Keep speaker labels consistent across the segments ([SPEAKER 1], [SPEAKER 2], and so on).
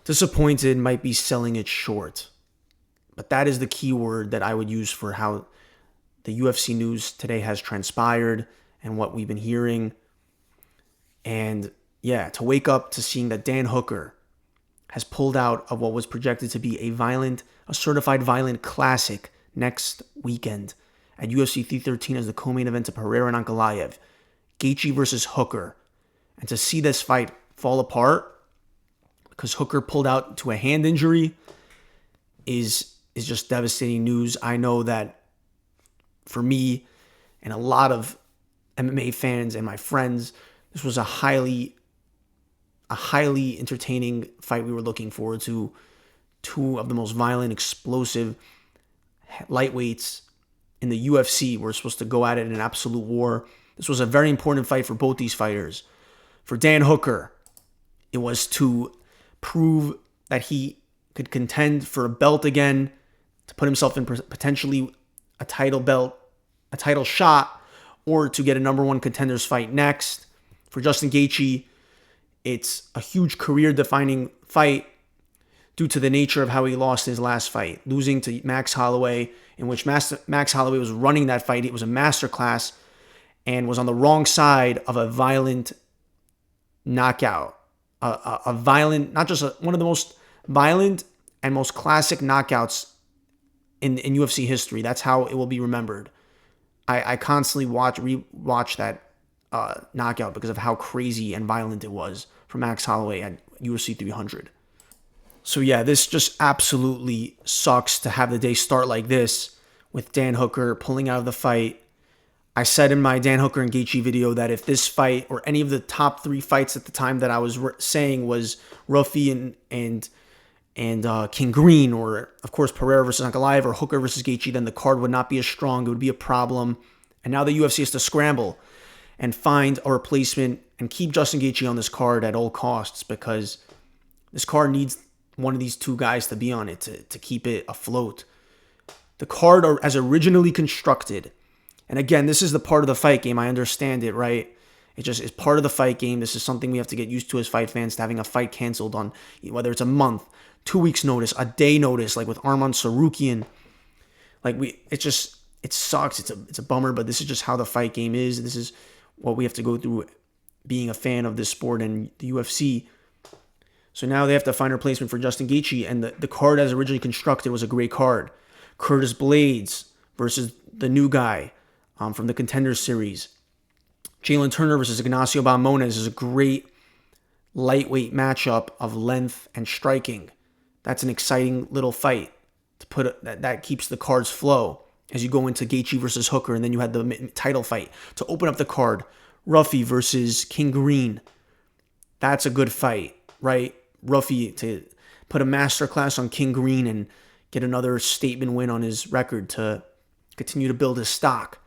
[SPEAKER 1] Disappointed might be selling it short. But that is the key word that I would use for how the UFC news today has transpired and what we've been hearing. And yeah, to wake up to seeing that Dan Hooker has pulled out of what was projected to be a certified violent classic next weekend at UFC 313 as the co-main event to Pereira and Ankalaev, Gaethje versus Hooker. And to see this fight fall apart because Hooker pulled out to a hand injury is just devastating news. I know that for me and a lot of MMA fans and my friends, this was a highly entertaining fight we were looking forward to. Two of the most violent, explosive lightweights in the UFC were supposed to go at it in an absolute war. This was a very important fight for both these fighters. For Dan Hooker, it was to prove that he could contend for a belt again, to put himself in potentially a title shot, or to get a number one contenders fight next. For Justin Gaethje, it's a huge career-defining fight due to the nature of how he lost his last fight, losing to Max Holloway, in which Max Holloway was running that fight. It was a masterclass and was on the wrong side of a violent knockout. A violent, not just one of the most violent and most classic knockouts in UFC history. That's how it will be remembered. I constantly rewatch that knockout because of how crazy and violent it was for Max Holloway at UFC 300. So yeah, this just absolutely sucks to have the day start like this with Dan Hooker pulling out of the fight. I said in my Dan Hooker and Gaethje video that if this fight or any of the top three fights at the time that I was saying was Ruffy and King Green, or of course Pereira versus Ankalaev or Hooker versus Gaethje, then the card would not be as strong. It would be a problem. And now the UFC has to scramble and find a replacement and keep Justin Gaethje on this card at all costs, because this card needs one of these two guys to be on it to keep it afloat. The card as originally constructed, and again, this is the part of the fight game. I understand it, right? It just is part of the fight game. This is something we have to get used to as fight fans, to having a fight canceled on whether it's a month, 2 weeks notice, a day notice, like with Arman Sarukian. It sucks. It's a bummer, but this is just how the fight game is. This is what we have to go through being a fan of this sport and the UFC. So now they have to find a replacement for Justin Gaethje, and the card as originally constructed was a great card. Curtis Blades versus the new guy from the Contenders series. Jalen Turner versus Ignacio Balmones is a great lightweight matchup of length and striking. That's an exciting little fight to put that keeps the card's flow as you go into Gaethje versus Hooker, and then you had the title fight to open up the card. Ruffy versus King Green. That's a good fight, right? Ruffy to put a masterclass on King Green and get another statement win on his record to continue to build his stock.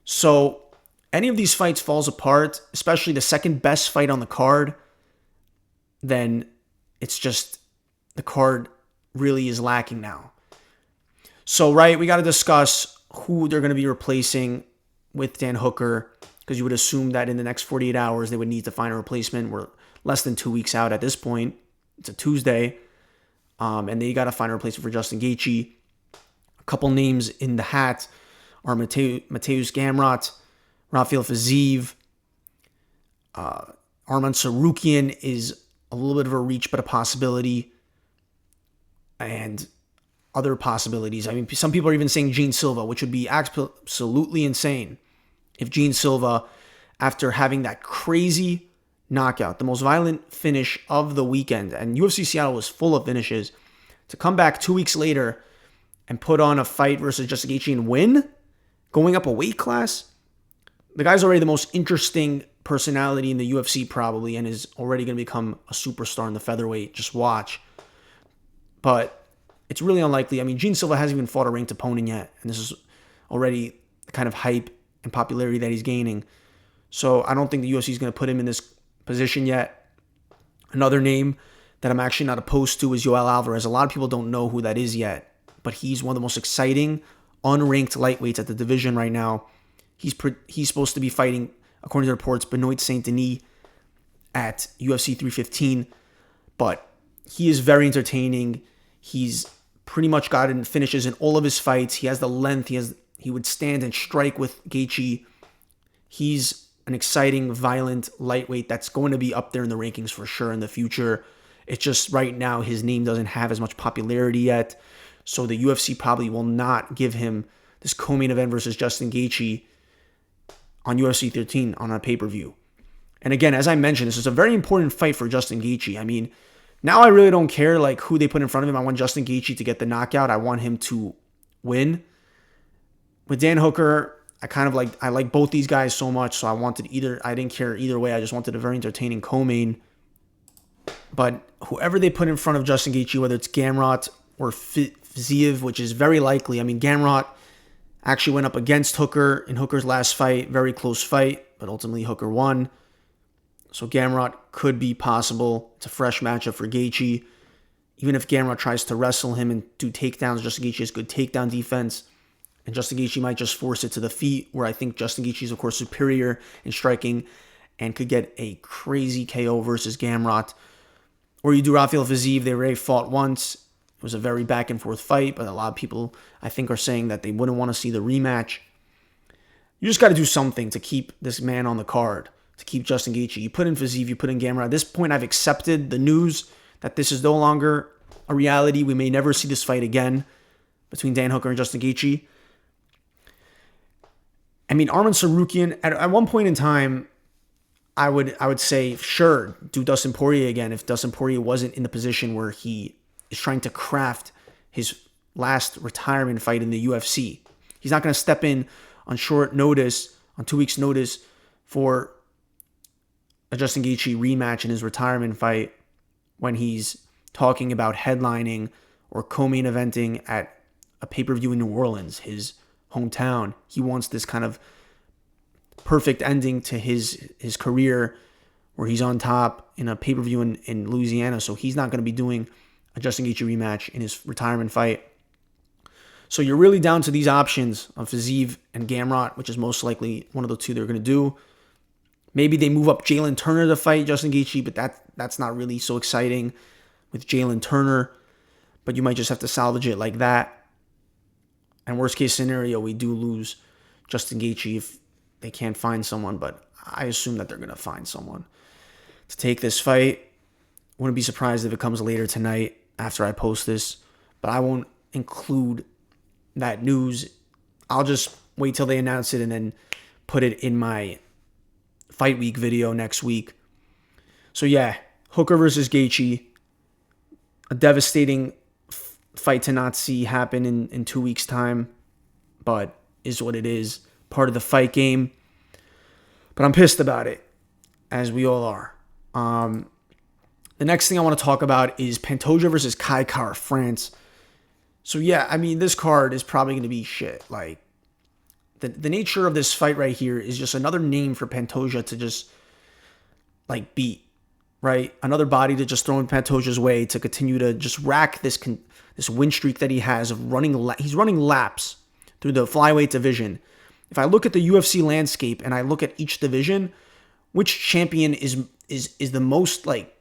[SPEAKER 1] So any of these fights falls apart, especially the second best fight on the card, then it's just the card really is lacking now. So, right, we got to discuss who they're going to be replacing with Dan Hooker, because you would assume that in the next 48 hours they would need to find a replacement. We're less than 2 weeks out at this point. It's a Tuesday. And they got to find a replacement for Justin Gaethje. A couple names in the hat are Mateusz Gamrot, Rafael Fiziev. Arman Sarukian is a little bit of a reach, but a possibility. And other possibilities. I mean, some people are even saying Gene Silva, which would be absolutely insane if Gene Silva, after having that crazy knockout, the most violent finish of the weekend, and UFC Seattle was full of finishes, to come back 2 weeks later and put on a fight versus Justin Gaethje and win, going up a weight class. The guy's already the most interesting personality in the UFC probably, and is already going to become a superstar in the featherweight. Just watch. But it's really unlikely. I mean, Gene Silva hasn't even fought a ranked opponent yet, and this is already the kind of hype and popularity that he's gaining. So I don't think the UFC is going to put him in this position yet. Another name that I'm actually not opposed to is Yoel Alvarez. A lot of people don't know who that is yet, but he's one of the most exciting unranked lightweights at the division right now. He's supposed to be fighting, according to reports, Benoit Saint Denis at UFC 315, but he is very entertaining. He's pretty much gotten finishes in all of his fights. He has the length. He would stand and strike with Gaethje. He's an exciting, violent lightweight that's going to be up there in the rankings for sure in the future. It's just right now his name doesn't have as much popularity yet. So the UFC probably will not give him this co-main event versus Justin Gaethje on UFC 13 on a pay-per-view. And again, as I mentioned, this is a very important fight for Justin Gaethje. I mean, now I really don't care like who they put in front of him. I want Justin Gaethje to get the knockout. I want him to win. With Dan Hooker, I like both these guys so much, so I didn't care either way. I just wanted a very entertaining co-main. But whoever they put in front of Justin Gaethje, whether it's Gamrot or Fiziev, which is very likely. I mean, Gamrot actually went up against Hooker in Hooker's last fight. Very close fight, but ultimately Hooker won. So Gamrot could be possible. It's a fresh matchup for Gaethje. Even if Gamrot tries to wrestle him and do takedowns, Justin Gaethje has good takedown defense. And Justin Gaethje might just force it to the feet, where I think Justin Gaethje is, of course, superior in striking and could get a crazy KO versus Gamrot. Or you do Rafael Fiziev. They already fought once. It was a very back-and-forth fight, but a lot of people, I think, are saying that they wouldn't want to see the rematch. You just got to do something to keep this man on the card, to keep Justin Gaethje. You put in Fiziev, you put in Gamrot. At this point, I've accepted the news that this is no longer a reality. We may never see this fight again between Dan Hooker and Justin Gaethje. I mean, Arman Tsarukyan, at one point in time, I would say, sure, do Dustin Poirier again if Dustin Poirier wasn't in the position where he is trying to craft his last retirement fight in the UFC. He's not going to step in on short notice, on 2 weeks' notice, for a Justin Gaethje rematch in his retirement fight when he's talking about headlining or co-main eventing at a pay-per-view in New Orleans, his hometown. He wants this kind of perfect ending to his career where he's on top in a pay-per-view in Louisiana. So he's not going to be doing a Justin Gaethje rematch in his retirement fight. So you're really down to these options of Fiziev and Gamrot, which is most likely one of the two they're going to do. Maybe they move up Jalen Turner to fight Justin Gaethje, but that's not really so exciting with Jalen Turner. But you might just have to salvage it like that. And worst case scenario, we do lose Justin Gaethje if they can't find someone, but I assume that they're going to find someone to take this fight. Wouldn't be surprised if it comes later tonight after I post this, but I won't include that news. I'll just wait till they announce it and then put it in my Fight Week video next week. So yeah, Hooker versus Gaethje, a devastating fight to not see happen in 2 weeks' time, but is what it is. Part of the fight game. But I'm pissed about it, as we all are. The next thing I want to talk about is Pantoja versus Kai Kara-France. So yeah, I mean, this card is probably going to be shit. Like, the nature of this fight right here is just another name for Pantoja to just, like, beat, right? Another body to just throw in Pantoja's way to continue to just rack this win streak that he has of he's running laps through the flyweight division. If I look at the UFC landscape and I look at each division, which champion is the most, like,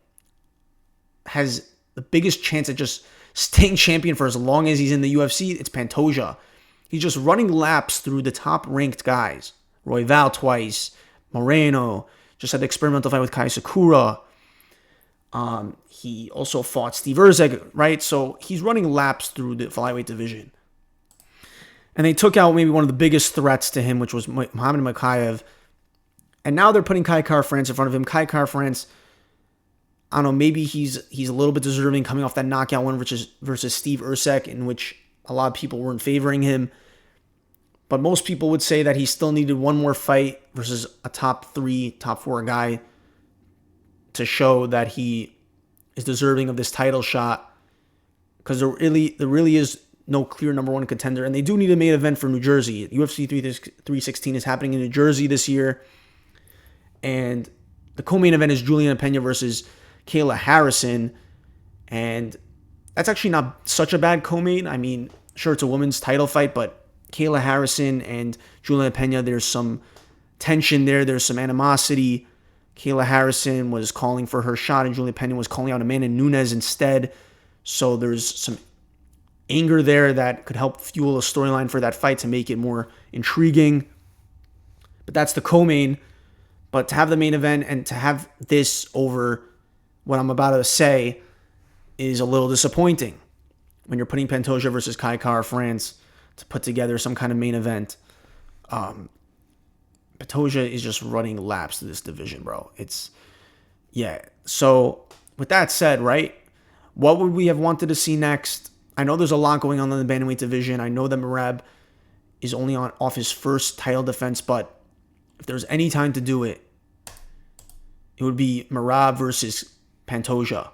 [SPEAKER 1] has the biggest chance at just staying champion for as long as he's in the UFC, it's Pantoja. He's just running laps through the top-ranked guys. Royval twice, Moreno, just had the experimental fight with Kai Sakura. He also fought Steve Erzeg, right? So he's running laps through the flyweight division. And they took out maybe one of the biggest threats to him, which was Muhammad Mokaev. And now they're putting Kai Kara-France in front of him. Kai Kara-France, I don't know, maybe he's a little bit deserving coming off that knockout one versus Steve Erzeg, in which a lot of people weren't favoring him. But most people would say that he still needed one more fight versus a top 3, top 4 guy to show that he is deserving of this title shot. Because there really is no clear number 1 contender. And they do need a main event for New Jersey. UFC 316 is happening in New Jersey this year. And the co-main event is Juliana Pena versus Kayla Harrison. And that's actually not such a bad co-main. I mean, sure, it's a women's title fight, but Kayla Harrison and Juliana Pena, there's some tension there. There's some animosity. Kayla Harrison was calling for her shot, and Julia Pena was calling out Amanda Nunes instead. So there's some anger there that could help fuel a storyline for that fight to make it more intriguing. But that's the co-main. But to have the main event and to have this over what I'm about to say is a little disappointing when you're putting Pantoja versus Kai Kara France to put together some kind of main event. Pantoja is just running laps to this division, bro. So with that said, right, what would we have wanted to see next? I know there's a lot going on in the bantamweight division. I know that Merab is only off his first title defense, but if there's any time to do it, it would be Merab versus Pantoja.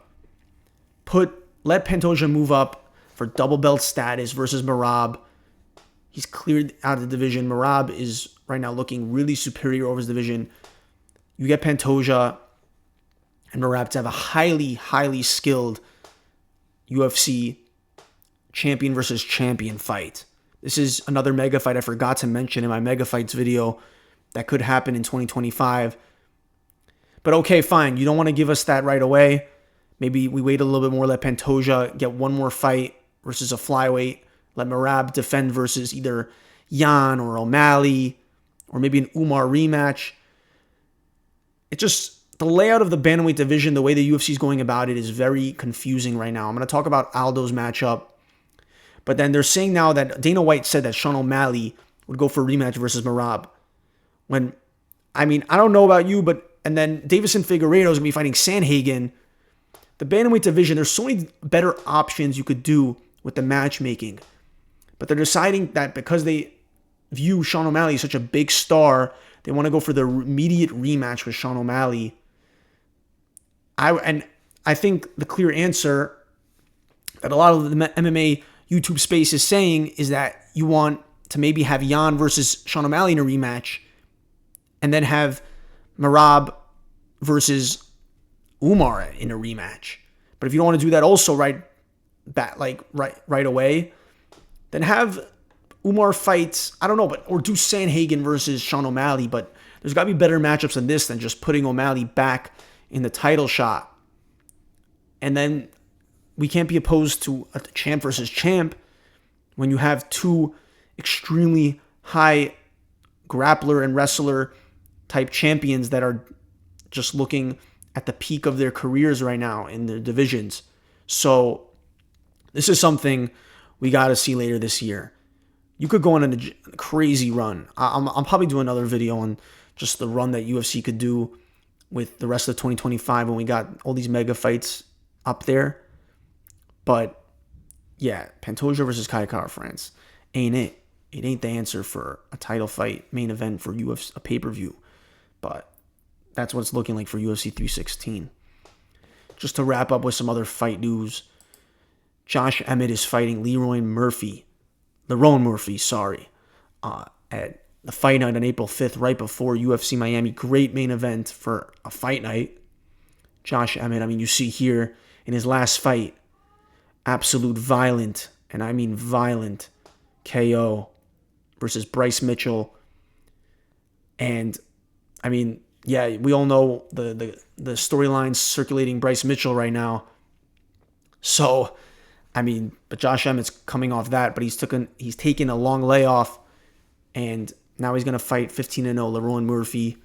[SPEAKER 1] Let Pantoja move up for double belt status versus Merab. He's cleared out of the division. Merab is right now looking really superior over his division. You get Pantoja and Merab to have a highly, highly skilled UFC champion versus champion fight. This is another mega fight I forgot to mention in my mega fights video that could happen in 2025. But okay, fine. You don't want to give us that right away. Maybe we wait a little bit more, let Pantoja get one more fight versus a flyweight. Let Merab defend versus either Yan or O'Malley, or maybe an Umar rematch. The layout of the bantamweight division, the way the UFC is going about it, is very confusing right now. I'm going to talk about Aldo's matchup. But then they're saying now that Dana White said that Sean O'Malley would go for a rematch versus Merab. I don't know about you, and then Davison Figueiredo is going to be fighting Sanhagen. The bantamweight division, there's so many better options you could do with the matchmaking. But they're deciding that because they view Sean O'Malley as such a big star, they want to go for the immediate rematch with Sean O'Malley. I think the clear answer that a lot of the MMA YouTube space is saying is that you want to maybe have Yan versus Sean O'Malley in a rematch, and then have Merab versus Umar in a rematch. But if you don't want to do that also right away, then have Umar fight, or do Sanhagen versus Sean O'Malley. But there's got to be better matchups than this than just putting O'Malley back in the title shot. And then we can't be opposed to a champ versus champ when you have two extremely high grappler and wrestler type champions that are just looking at the peak of their careers right now in their divisions. So this is something we got to see later this year. You could go on a crazy run. I'll probably do another video on just the run that UFC could do with the rest of 2025 when we got all these mega fights up there. But yeah, Pantoja versus Kai Kara France ain't it. It ain't the answer for a title fight main event for UFC, a pay-per-view. But that's what it's looking like for UFC 316. Just to wrap up with some other fight news, Josh Emmett is fighting Lerone Murphy, at the fight night on April 5th, right before UFC Miami. Great main event for a fight night. Josh Emmett, you see here in his last fight, absolute violent, and I mean violent, KO versus Bryce Mitchell. And we all know the storylines circulating Bryce Mitchell right now. So, but Josh Emmett's coming off that, but he's taken a long layoff, and now he's gonna fight 15-0 Lerone Murphy.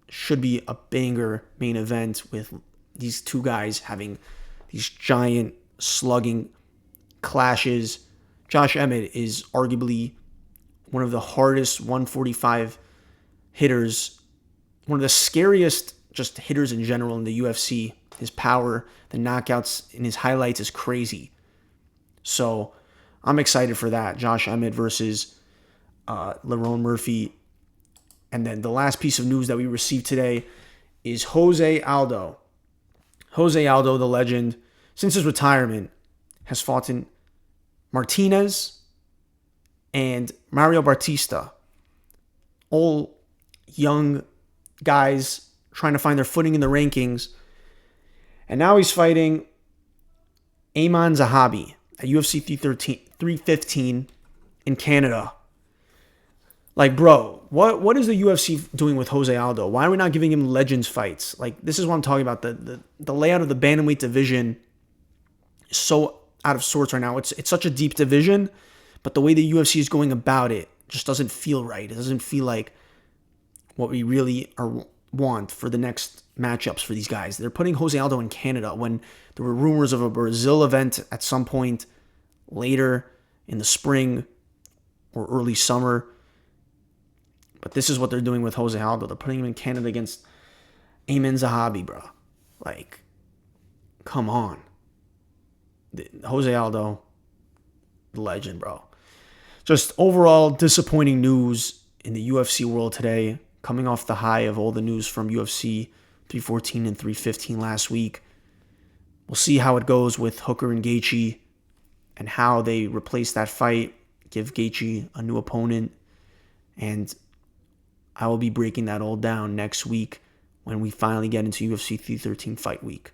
[SPEAKER 1] Should be a banger main event with these two guys having these giant slugging clashes. Josh Emmett is arguably one of the hardest 145 hitters, one of the scariest just hitters in general in the UFC. His power, the knockouts in his highlights is crazy. So I'm excited for that. Josh Emmett versus Lerone Murphy. And then the last piece of news that we received today is José Aldo. José Aldo, the legend, since his retirement, has fought in Martinez and Mario Bautista. All young guys trying to find their footing in the rankings. And now he's fighting Ayman Zahabi at UFC 315 in Canada. Like, bro, what is the UFC doing with Jose Aldo? Why are we not giving him legends fights? Like, this is what I'm talking about. The layout of the bantamweight division is so out of sorts right now. It's such a deep division, but the way the UFC is going about it just doesn't feel right. It doesn't feel like what we really want for the next matchups for these guys. They're putting Jose Aldo in Canada when there were rumors of a Brazil event at some point later in the spring or early summer. But this is what they're doing with Jose Aldo. They're putting him in Canada against Amin Zahabi, bro. Like, come on. Jose Aldo, the legend, bro. Just overall disappointing news in the UFC world today, coming off the high of all the news from UFC 314 and 315 last week. We'll see how it goes with Hooker and Gaethje and how they replace that fight, give Gaethje a new opponent, and I will be breaking that all down next week when we finally get into UFC 313 fight week.